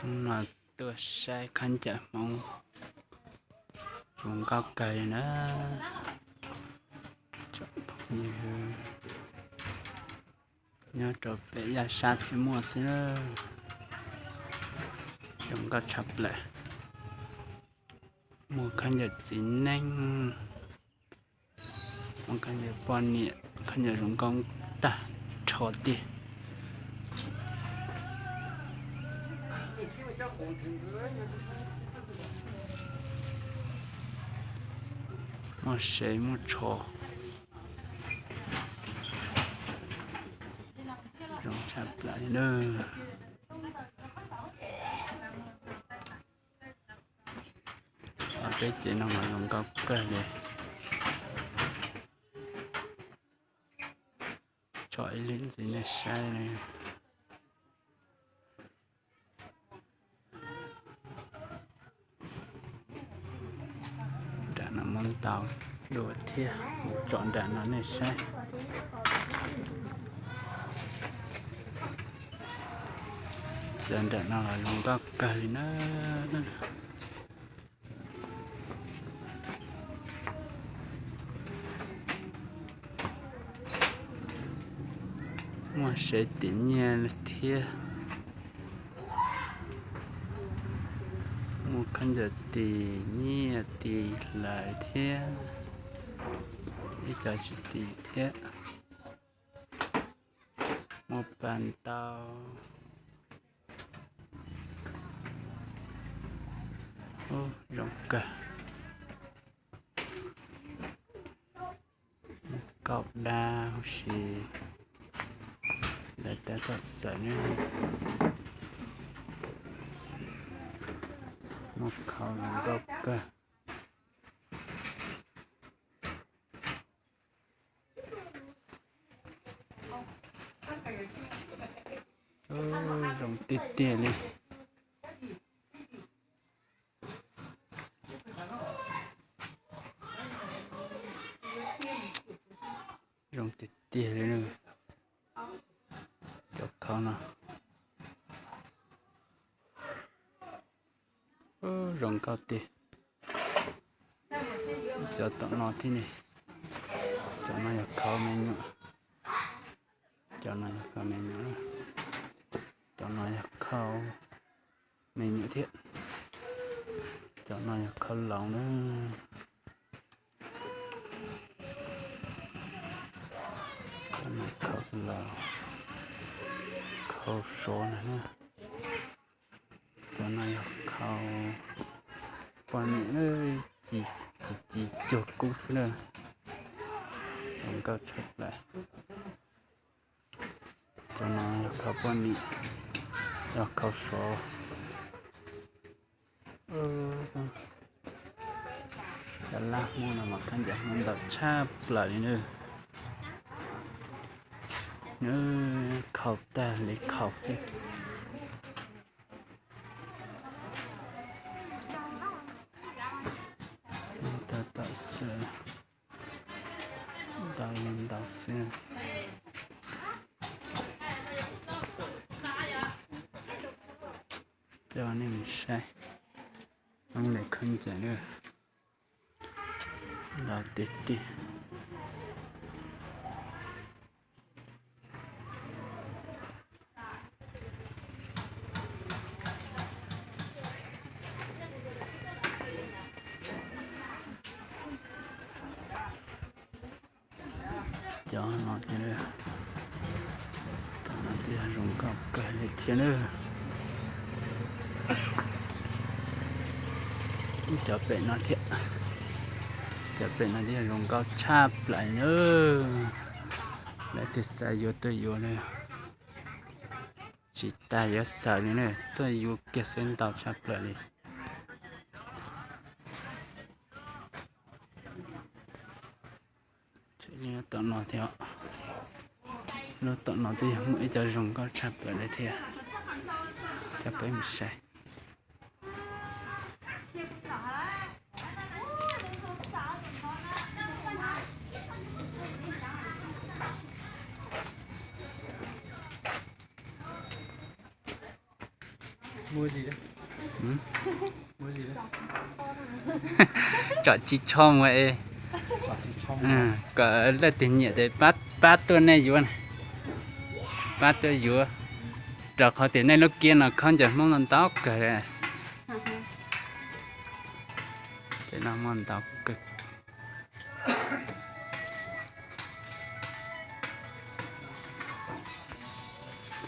mà tôi sai khăn chả mong chúng có cây nữa như nhớ trở về ra sát thì mua xíu chúng có chập lại mua khăn chả chín nhanh mua khăn chả bọn nhẹ khăn chả chúng con ta cho đi mua sấy mua chó chúng chập lại nữa ở cái chị nó mà không có cái này chọi lên gì này sai này đã nó món tàu đồ thiệt chọn đã nó này sai dân đã nó là không có cây nữa mà sẽ tính nha là thiệt một khăn giờ tì nhẹ tì lại thiệt đi cho chị tì thiệt một bàn tàu ô rộng cả cọc đa xì để ta thật sợ nữa một khẩu gốc cả rộng tít tía đi rộng tít tía đi nữa chọc khẩu nào rộng cao tía cho tụi nó thế này cho nó nhập khẩu mình nữa cho nó nhập khẩu mình nữa cho nó nhập khẩu mình nữa thiết cho nó nhập khẩu lòng nữa cho nó khẩu lòng khẩu số này nữa cho nó nhập khẩu bọn ơi chỉ chuột cút nữa không có chụp lại cho nó khẩu bọn này nhập khẩu số đã là mua nào mà khăn dạng mình đọc cháp lại nữa khẩu ta lấy khẩu xem ta tạo sự tạo lên tạo sự cho nên mình sai không để khăn chả nữa đào tít đi cho nó thế nữa cho nó thì dùng cọc cái này thế nữa cho bệnh nó thiệt cho bệnh nó thì dùng cọc cháp lại nữa lại thì sai vô tôi vô nữa chỉ ta vô sợ nữa tôi vô kia sen tàu cháp lại đi như tụi nó theo nó tụi nó thì mỗi giờ dùng có chập lại đây thì chập với một sai Mua gì đấy? Ừ? Mua gì đấy? Chọn chỉ cho vậy. Chọn thì trong Ừ, cỡ là tiền nhẹ để bắt tuần này vừa này. Bắt tuần vừa. Rồi họ tiền này lúc kia nó không chọn món lần tóc cả rồi. Để nó món tóc cực.